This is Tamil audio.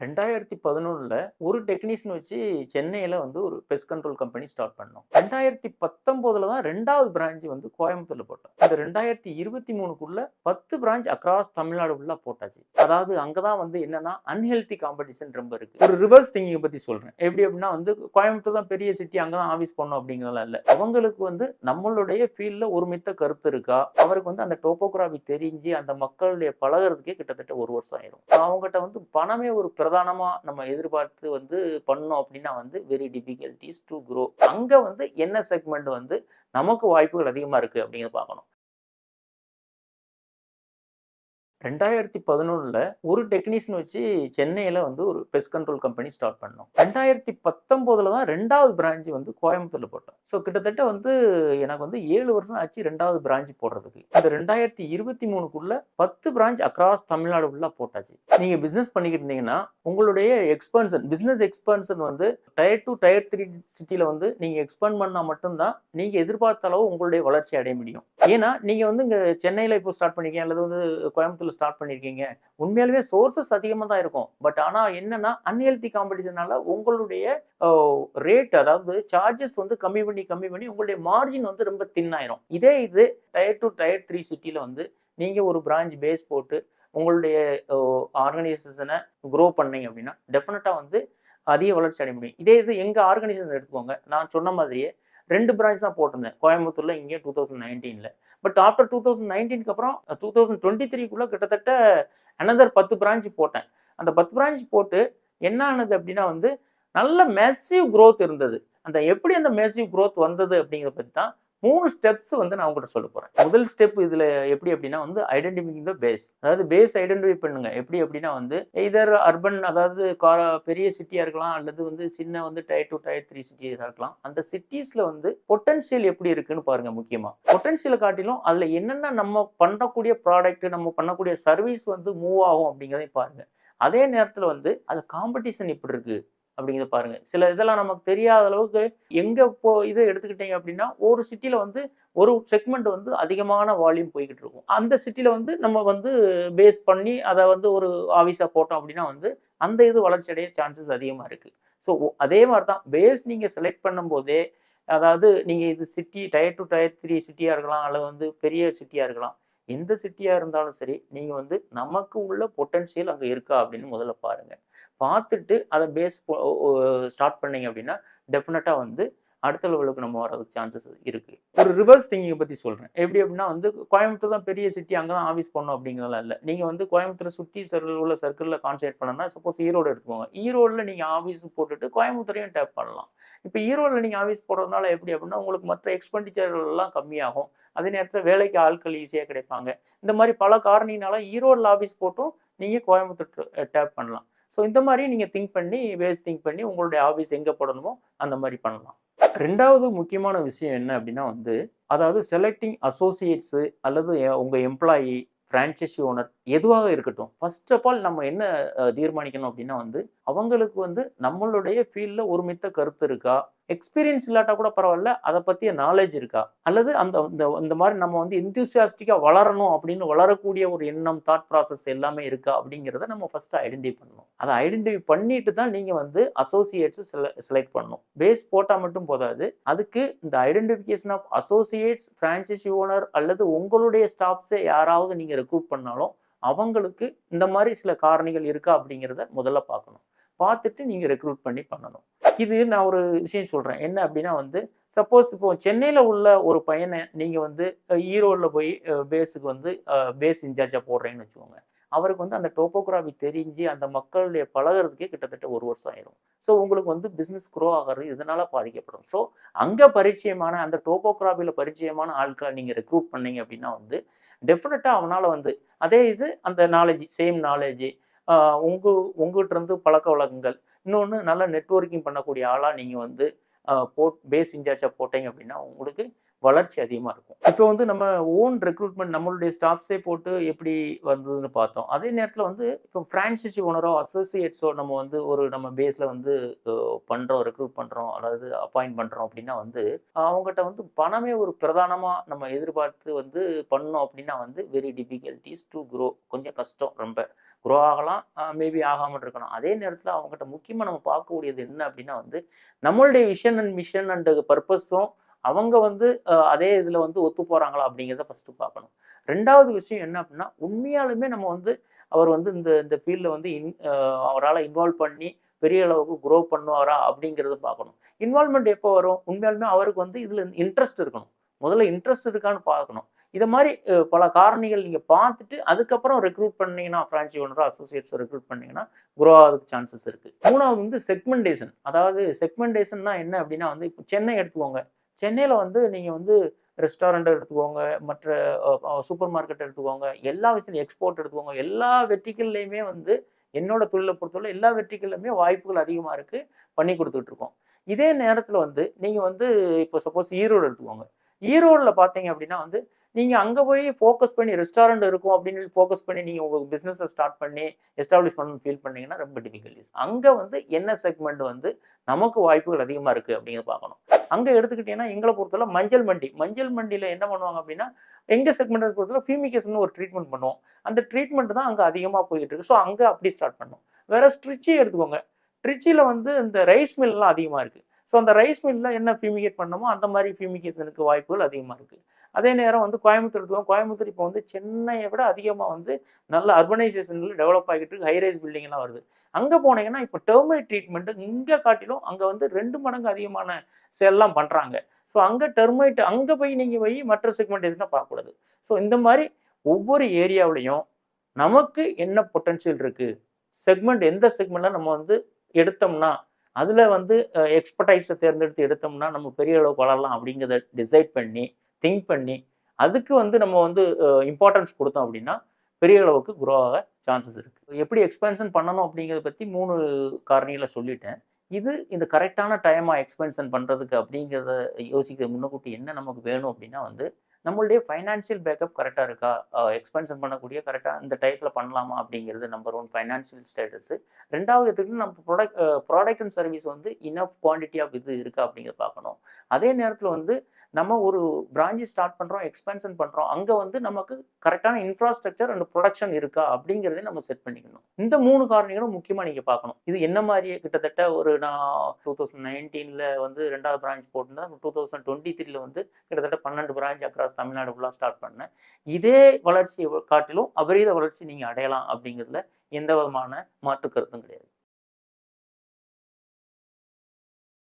2011ல ஒரு டெக்னீஷியன் வச்சு சென்னையில வந்து ஒரு பெஸ்ட் கண்ட்ரோல் கம்பெனி ஸ்டார்ட் பண்ணோம். 2019ல தான் 2வது பிரான்ச் வந்து கோயம்புத்தூர்ல போட்டோம். இந்த 2023க்குள்ள 10 பிரான்ச் அக்ராஸ் தமிழ்நாடு ஃபுல்லா போட்டாச்சு. அதாவது அங்க தான் வந்து என்னன்னா அன்ஹெல்தி காம்படிஷன் ரொம்ப இருக்கு. ஒரு ரிவர்ஸ் திங்கிங் பத்தி சொல்றேன். எப்படி அப்படின்னா வந்து கோயம்புத்தூர் தான் பெரிய சிட்டி, அங்க தான் ஆபீஸ் பண்ணணும் அப்படிங்கிறதெல்லாம் இல்ல. அவங்களுக்கு வந்து நம்மளுடைய ஃபீல்ட்ல ஒரு மித்த கருத்து இருக்கா? அவருக்கு வந்து அந்த டோபோகிராஃபி தெரிஞ்சு அந்த மக்களுடைய பழகுறதுக்கே கிட்டத்தட்ட 1 வருஷம் ஆயிரும். அவங்ககிட்ட வந்து பணமே ஒரு பிரதானமா நம்ம எதிர்பார்த்து வந்து பண்ணோம் அப்படின்னா வந்து வெரி டிஃபிகல்ட் டு க்ரோ. அங்க வந்து என்ன செக்மெண்ட் வந்து நமக்கு வாய்ப்புகள் அதிகமா இருக்கு அப்படிங்கிறத பார்க்கணும். 2011ல ஒரு டெக்னீஷியன் வச்சு சென்னையில வந்து ஒரு பெஸ்ட் கண்ட்ரோல் கம்பெனி ஸ்டார்ட் பண்ணோம். 2019ல தான் 2வது பிரான்ச் வந்து கோயம்புத்தூர்ல போட்டோம். ஸோ கிட்டத்தட்ட வந்து எனக்கு வந்து 7 வருஷம் ஆச்சு 2வது பிரான்ச் போடுறதுக்கு. இந்த 2023க்குள்ள 10 பிரான்ச் அக்ராஸ் தமிழ்நாடு ஃபுல்லா போட்டாச்சு. நீங்க பிசினஸ் பண்ணிக்கிட்டு இருந்தீங்கன்னா உங்களுடைய பிசினஸ் எக்ஸ்பென்ஷன் வந்து டயர் 2 டயர் 3 சிட்டில வந்து நீங்க எக்ஸ்பேண்ட் பண்ணா மட்டும்தான் நீங்க எதிர்பார்த்த அளவு உங்களுடைய வளர்ச்சி அடைய முடியும். ஏன்னா நீங்க வந்து இங்க சென்னையில இப்போ ஸ்டார்ட் பண்ணிருக்கீங்க அல்லது வந்து கோயம்புத்தூர்ல ஸ்டார்ட் பண்ணிருக்கீங்க. உண்மையாலுமே சோர்சஸ் அதிகமா தான் இருக்கும். பட் ஆனா என்னன்னா அன்ஹெல்தி காம்படிஷனால உங்களுடைய ரேட், அதாவது சார்ஜஸ் வந்து கம்மி பண்ணி உங்களுடைய மார்ஜின் வந்து ரொம்ப தின் ஆயிரும். இதே இது டயர் 2 டயர் 3 சிட்டில வந்து நீங்க ஒரு பிரான்ச் பேஸ் போட்டு உங்களுடைய ஆர்கனைசேஷனை க்ரோ பண்ணீங்க அப்படின்னா டெஃபினட்டா வந்து அதிக வளர்ச்சி அடைய முடியும். இதே இது எங்க ஆர்கனைசேஷன் எடுத்துக்கோங்க. நான் சொன்ன மாதிரியே 2 பிரான்ச் தான் போட்டிருந்தேன். கோயம்புத்தூர்ல, இங்க 2019ல. பட் ஆஃப்டர் 2019க்கு அப்புறம் 2023க்குள்ள கிட்டத்தட்ட அனதர் 10 பிரான்ச் போட்டேன். அந்த 10 பிரான்ச் போட்டு என்ன ஆனது அப்படின்னா வந்து நல்ல மேசிவ் குரோத் இருந்தது. எப்படி அந்த மேசிவ் குரோத் வந்தது அப்படிங்கிறத பத்தி தான் 3 ஸ்டெப்ஸ் வந்து நான் உங்ககிட்ட சொல்லப் போறேன். முதல் ஸ்டெப் இதுல எப்படி அப்படின்னா வந்து ஐடென்டிஃபையிங் த பேஸ். அதாவது பேஸ் ஐடென்டிஃபை பண்ணுங்க. எப்படி அப்படின்னா வந்து எய்தர் அர்பன், அதாவது பெரிய சிட்டியா இருக்கலாம், அல்லது வந்து சின்ன வந்து டயர் 2 டயர் 3 சிட்டியா இருக்கலாம். அந்த சிட்டிஸ்ல வந்து பொட்டன்ஷியல் எப்படி இருக்குன்னு பாருங்க. முக்கியமா பொட்டன்ஷியலை காட்டிலும் அதுல என்னென்ன நம்ம பண்ணக்கூடிய ப்ராடக்ட், நம்ம பண்ணக்கூடிய சர்வீஸ் வந்து மூவ் ஆகும் அப்படிங்கிறதையும் பாருங்க. அதே நேரத்துல வந்து அது காம்படிஷன் எப்படி இருக்கு அப்படிங்கிறத பாருங்க. சில இதெல்லாம் நமக்கு தெரியாத அளவுக்கு எங்க இதை எடுத்துக்கிட்டீங்க அப்படின்னா ஒரு சிட்டில வந்து ஒரு செக்மெண்ட் வந்து அதிகமான வால்யூம் போய்கிட்டு இருக்கும். அந்த சிட்டில வந்து நம்ம வந்து பேஸ் பண்ணி அதை வந்து ஒரு ஆஃபீஸா போட்டோம் அப்படின்னா வந்து அந்த இது வளர்ச்சி அடைய சான்சஸ் அதிகமா இருக்கு. ஸோ அதே மாதிரி தான் பேஸ் நீங்க செலக்ட் பண்ணும் போதே, அதாவது நீங்க இது சிட்டி டயர் 2 டயர் 3 சிட்டியா இருக்கலாம், அல்லது வந்து பெரிய சிட்டியா இருக்கலாம். எந்த சிட்டியா இருந்தாலும் சரி, நீங்க வந்து நமக்கு உள்ள பொட்டன்ஷியல் அங்க இருக்கா அப்படின்னு முதல்ல பாருங்க. பார்த்துட்டு அதை பேஸ் ஸ்டார்ட் பண்ணீங்க அப்படின்னா டெஃபினட்டா வந்து அடுத்த லெவலுக்கு நம்ம வரதுக்கு சான்சஸ் இருக்கு. ஒரு ரிவர்ஸ் திங்கிங் பத்தி சொல்றேன். எப்படி அப்படின்னா வந்து கோயம்புத்தூர் தான் பெரிய சிட்டி, அங்க தான் ஆஃபீஸ் பண்ணணும் அப்படிங்கிறதெல்லாம் இல்ல. நீங்க வந்து கோயம்புத்தூரை சுற்றி உள்ள சர்க்கிள்ல கான்சென்ட்ரேட் பண்ணணும்னா, சப்போஸ் ஈரோடு எடுத்துக்கோங்க. ஈரோடுல நீங்க ஆஃபீஸ் போட்டுட்டு கோயம்புத்தூரையும் டேப் பண்ணலாம். இப்போ ஈரோடுல நீங்க ஆஃபீஸ் போடுறதுனால எப்படி அப்படின்னா உங்களுக்கு மற்ற எக்ஸ்பெண்டிச்சர்கள் எல்லாம் கம்மியாகும். அதே நேரத்தில் வேலைக்கு ஆட்கள் ஈஸியா கிடைப்பாங்க. இந்த மாதிரி பல காரணினால ஈரோடுல ஆஃபீஸ் போட்டும் நீங்க கோயம்புத்தூர் டேப் பண்ணலாம். ஸோ இந்த மாதிரி நீங்க திங்க் பண்ணி உங்களுடைய ஆஃபீஸ் எங்க போடணுமோ அந்த மாதிரி பண்ணலாம். 2வது முக்கியமான விஷயம் என்ன அப்படின்னா வந்து, அதாவது செலக்டிங் அசோசியேட்ஸ் அல்லது உங்க எம்ப்ளாயி, பிரான்சைசி ஓனர் எதுவாக இருக்கட்டும். ஃபர்ஸ்ட் ஆஃப் ஆல் நம்ம என்ன தீர்மானிக்கணும் அப்படின்னா வந்து, அவங்களுக்கு வந்து நம்மளுடைய ஃபீல்ட்ல ஒரு மித்த கருத்து இருக்கா? எக்ஸ்பீரியன்ஸ் இல்லாட்டா கூட பரவாயில்ல. அத பத்திய நாலேட்ஜ் இருக்கா? அல்லது அந்த இந்த இந்த மாரி நம்ம வந்து எந்தூசியாஸ்டிக்கா வளரணும் அப்படின்னு வளரக்கூடிய ஒரு எண்ணம், தாட் ப்ராசஸ் எல்லாமே இருக்கா? அப்படிங்கிறத நம்ம ஃபர்ஸ்ட் ஐடென்டிஃபை பண்ணணும். அத ஐடென்டிஃபை பண்ணிட்டு தான் நீங்க வந்து அசோசியேட்ஸ் செலக்ட் பண்ணணும். பேஸ் போட்டா மட்டும் போதாது. அதுக்கு இந்த identification of associates, franchisee owner அல்லது உங்களுடைய ஸ்டாஃப்ஸே யாராவது நீங்க ரெக்ரூட் பண்ணாலும், அவங்களுக்கு இந்த மாரி சில காரணிகள் இருக்கா அப்படிங்கிறத முதல்ல பார்க்கணும். பார்த்துட்டு நீங்க ரெக்ரூட் பண்ணணும். இது நான் ஒரு விஷயம் சொல்றேன். என்ன அப்படின்னா வந்து, சப்போஸ் இப்போ சென்னையில உள்ள ஒரு பையன நீங்க வந்து ஈரோடுல போய் பேஸுக்கு வந்து பேஸ் இன்சார்ஜா போடுறேன்னு வச்சுக்கோங்க. அவருக்கு வந்து அந்த டோபோகிராஃபி தெரிஞ்சு அந்த மக்களுடைய பழகுறதுக்கே கிட்டத்தட்ட 1 வருஷம் ஆயிரும். ஸோ உங்களுக்கு வந்து பிசினஸ் குரோ ஆகுறது இதனால பாதிக்கப்படும். ஸோ அங்க பரிச்சயமான அந்த டோபோகிராஃபில பரிச்சயமான ஆட்கள நீங்க ரெக்ரூட் பண்ணீங்க அப்படின்னா வந்து டெஃபினட்டா அவனால வந்து அதே இது அந்த சேம் நாலேட்ஜ், ஆ உங்ககிட்ட இருந்து பழக்கவழக்கங்கள், இன்னொன்னு நல்ல நெட்வொர்க்கிங் பண்ணக்கூடிய ஆளா நீங்க வந்து பேஸ் இன்சார்ஜா போட்டீங்க அப்படின்னா, உங்களுக்கு வளர்ச்சி அதிகமாக இருக்கும். இப்போ வந்து நம்ம ஓன் ரெக்ரூட்மெண்ட் நம்மளுடைய ஸ்டாஃப்ஸே போட்டு எப்படி வந்ததுன்னு பார்த்தோம். அதே நேரத்தில் வந்து இப்போ ஃப்ரான்ச்சைசி ஓனரோ அசோசியேட்ஸோ நம்ம வந்து ஒரு நம்ம பேஸில் வந்து பண்ணுறோம், ரெக்ரூட் பண்ணுறோம், அதாவது அப்பாயிண்ட் பண்ணுறோம் அப்படின்னா வந்து அவங்ககிட்ட வந்து பணமே ஒரு பிரதானமாக நம்ம எதிர்பார்த்து வந்து பண்ணோம் அப்படின்னா வந்து வெரி டிஃபிகல்டிஸ் டு க்ரோ. கொஞ்சம் கஷ்டம் ரொம்ப. க்ரோ ஆகலாம், மேபி ஆகாமல் இருக்கலாம். அதே நேரத்தில் அவங்ககிட்ட முக்கியமாக நம்ம பார்க்கக்கூடியது என்ன அப்படின்னா வந்து நம்மளுடைய விஷன் அண்ட் மிஷன் அண்ட் பர்பஸும் அவங்க வந்து அதே இதில் வந்து ஒத்து போகிறாங்களா அப்படிங்கிறத ஃபஸ்ட்டு பார்க்கணும். ரெண்டாவது விஷயம் என்ன அப்படின்னா உண்மையாலுமே நம்ம வந்து அவர் வந்து இந்த இந்த ஃபீல்டில் வந்து அவரால் இன்வால்வ் பண்ணி பெரிய அளவுக்கு க்ரோ பண்ணுவாரா அப்படிங்கிறத பார்க்கணும். இன்வால்வ்மெண்ட் எப்போ வரும்? உண்மையாலுமே அவருக்கு வந்து இதில் இன்ட்ரெஸ்ட் இருக்கணும். முதல்ல இன்ட்ரெஸ்ட் இருக்கான்னு பார்க்கணும். இதை மாதிரி பல காரணிகள் நீங்கள் பார்த்துட்டு அதுக்கப்புறம் ரெக்ரூட் பண்ணீங்கன்னா ஃப்ரான்ச்சைசி ஓனரோ அசோசியேட்ஸோ ரெக்ரூட் பண்ணீங்கன்னா க்ரோ ஆகிறதுக்கு சான்சஸ் இருக்குது. மூணாவது வந்து செக்மெண்டேஷன். அதாவது செக்மெண்டேஷன்னா என்ன அப்படின்னா வந்து இப்போ சென்னை எடுத்துக்கோங்க. சென்னையில் வந்து நீங்கள் வந்து ரெஸ்டாரண்ட் எடுத்துக்கோங்க, மற்ற சூப்பர் மார்க்கெட் எடுத்துக்கோங்க, எல்லா விஷயத்துலையும் எக்ஸ்போர்ட் எடுத்துக்கோங்க, எல்லா வெர்டிக்கல்லையுமே வந்து என்னோட தொழிலை பொறுத்தவரை எல்லா வெர்டிக்கல்லையுமே வாய்ப்புகள் அதிகமாக இருக்குது, பண்ணி கொடுத்துட்ருக்கோம். இதே நேரத்தில் வந்து நீங்கள் வந்து இப்போ சப்போஸ் ஈரோடு எடுத்துக்கோங்க. ஈரோடில் பார்த்தீங்க அப்படின்னா வந்து நீங்கள் அங்கே போய் ஃபோக்கஸ் பண்ணி ரெஸ்டாரண்ட் இருக்கும் அப்படின்னு ஃபோக்கஸ் பண்ணி நீங்கள் உங்கள் பிஸ்னஸை ஸ்டார்ட் பண்ணி எஸ்டாப்ளிஷ் பண்ணணும்னு ஃபீல் பண்ணீங்கன்னா ரொம்ப டிஃபிகல்டிஸ். அங்கே வந்து என்ன செக்மெண்ட் வந்து நமக்கு வாய்ப்புகள் அதிகமாக இருக்குது அப்படிங்கிறத பார்க்கணும். அங்கே எடுத்துக்கிட்டீங்கன்னா எங்களை பொறுத்தவரை மஞ்சள் மண்டி. மஞ்சள் மண்டியில் என்ன பண்ணுவாங்க அப்படின்னா எங்கள் செக்மெண்ட்டை பொறுத்தவரை ஃபியூமிகேஷன் ஒரு ட்ரீட்மெண்ட் பண்ணுவோம். அந்த ட்ரீட்மெண்ட் தான் அங்கே அதிகமாக போயிட்டு இருக்கு. ஸோ அங்கே அப்படி ஸ்டார்ட் பண்ணோம். வேற ட்ரிச்சி எடுத்துக்கோங்க. ட்ரிச்சியில் வந்து இந்த ரைஸ் மில்லாம் அதிகமாக இருக்குது. ஸோ அந்த ரைஸ் மில்லில் என்ன ஃபியூமிகேட் பண்ணமோ அந்த மாதிரி ஃபியூமிகேஷனுக்கு வாய்ப்புகள் அதிகமாக இருக்குது. அதே நேரம் வந்து கோயம்புத்தூர் எடுத்துக்கோங்க. கோயம்புத்தூர் இப்போ வந்து சென்னையை விட அதிகமாக வந்து நல்ல அர்பனைசேஷனில் டெவலப் ஆகிட்டு இருக்கு. ஹைரைஸ் பில்டிங்லாம் வருது. அங்கே போனீங்கன்னா இப்போ டெர்மைட் ட்ரீட்மெண்ட்டு இங்கே காட்டிலும் அங்கே வந்து 2 மடங்கு அதிகமான சேல்லாம் பண்ணுறாங்க. ஸோ அங்கே டெர்மைட் அங்கே போய் நீங்கள் போய் மற்ற செக்மெண்டேஷனை பார்க்கக்கூடாது. ஸோ இந்த மாதிரி ஒவ்வொரு ஏரியாவிலையும் நமக்கு என்ன பொட்டன்ஷியல் இருக்குது, செக்மெண்ட் எந்த செக்மெண்ட்டில் நம்ம வந்து எடுத்தோம்னா அதில் வந்து எக்ஸ்பர்டைஸை தேர்ந்தெடுத்து எடுத்தோம்னா நம்ம பெரிய அளவுக்கு வளரலாம் அப்படிங்கிறத டிசைட் பண்ணி திங்க் பண்ணி அதுக்கு வந்து நம்ம வந்து இம்பார்ட்டன்ஸ் கொடுத்தோம் அப்படின்னா பெரிய அளவுக்கு க்ரோ ஆக சான்சஸ் இருக்குது. எப்படி எக்ஸ்பென்ஷன் பண்ணணும் அப்படிங்கிறத பற்றி 3 காரணிகளை சொல்லிட்டேன். இது இந்த கரெக்டான டைமாக எக்ஸ்பென்ஷன் பண்ணுறதுக்கு அப்படிங்கிறத யோசிக்கிற முன்னக்கூட்டி என்ன நமக்கு வேணும் அப்படின்னா வந்து நம்மளுடைய ஃபைனான்சியல் பேக்கப் கரெக்டாக இருக்கா, எக்ஸ்பென்ஷன் பண்ணக்கூடிய கரெக்டாக இந்த டயத்தில் பண்ணலாமா அப்படிங்கிறது நம்பர் 1 ஃபைனான்சியல் ஸ்டேட்டஸு. ரெண்டாவது எடுத்துக்கிட்டு நம்ம ப்ராடக்ட் அண்ட் சர்வீஸ் வந்து இனஃப் குவான்டிட்டி ஆஃப் இது இருக்கா அப்படிங்கிறத பார்க்கணும். அதே நேரத்தில் வந்து நம்ம ஒரு பிரான்ச்சு ஸ்டார்ட் பண்ணுறோம், எக்ஸ்பென்ஷன் பண்ணுறோம், அங்கே வந்து நமக்கு கரெக்டான இன்ஃப்ராஸ்ட்ரக்சர் அண்ட் ப்ரொடக்ஷன் இருக்கா அப்படிங்கிறதே நம்ம செட் பண்ணிக்கணும். இந்த 3 காரணிகளும் முக்கியமாக நீங்கள் பார்க்கணும். இது என்ன மாதிரி கிட்டத்தட்ட ஒரு நான் 2019 வந்து 2வது பிரான்ச் போட்டிருந்தேன். 2023 வந்து கிட்டத்தட்ட 12 பிரான்ச் அக்ராஸ் தமிழ்நாடு ஃபுல்லாக ஸ்டார்ட் பண்ணேன். இதே வளர்ச்சியை காட்டிலும் அபரீத வளர்ச்சி நீங்கள் அடையலாம் அப்படிங்கிறதுல எந்த விதமான மாற்று கருத்தும் கிடையாது.